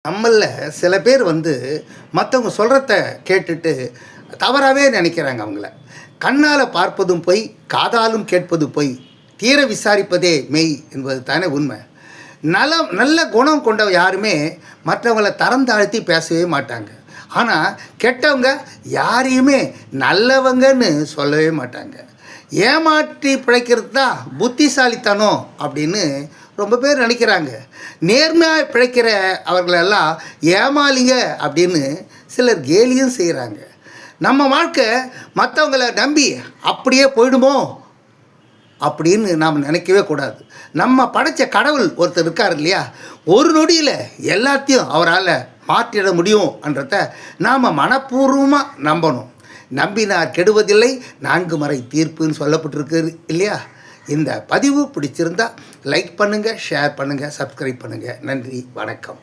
நம்மளில் சில பேர் மற்றவங்க சொல்கிறத கேட்டுட்டு தவறாகவே நினைக்கிறாங்க. அவங்கள கண்ணால் பார்ப்பதும் பொய், காதாலும் கேட்பது பொய், தீர விசாரிப்பதே மெய் என்பது தானே உண்மை. நல்ல குணம் கொண்ட யாருமே மற்றவங்களை தரம் தாழ்த்தி பேசவே மாட்டாங்க. ஆனால் கெட்டவங்க யாரையுமே நல்லவங்கன்னு சொல்லவே மாட்டாங்க. ஏமாற்றி பிழைக்கிறது தான் புத்திசாலித்தனம் அப்படின்னு ரொம்ப பேர் நினைக்கிறாங்க. நேர்மையாக பிழைக்கிற அவர்களெல்லாம் ஏமாளிங்க அப்படின்னு சிலர் கேலியும் செய்கிறாங்க. நம்ம வாழ்க்கை மற்றவங்களை நம்பி அப்படியே போயிடுமோ அப்படின்னு நாம் நினைக்கவே கூடாது. நம்ம படைத்த கடவுள் ஒருத்தர் இருக்கார் இல்லையா, ஒரு நொடியில் எல்லாத்தையும் அவரால் மாற்றிட முடியும்ன்றத நாம் மனப்பூர்வமாக நம்பணும். நம்பினார் கெடுவதில்லை, 4 முறை தீர்ப்புன்னு சொல்லப்பட்டிருக்கு இல்லையா. இந்த பதிவு பிடிச்சிருந்தா லைக் பண்ணுங்கள், ஷேர் பண்ணுங்கள், சப்ஸ்கிரைப் பண்ணுங்கள். நன்றி, வணக்கம்.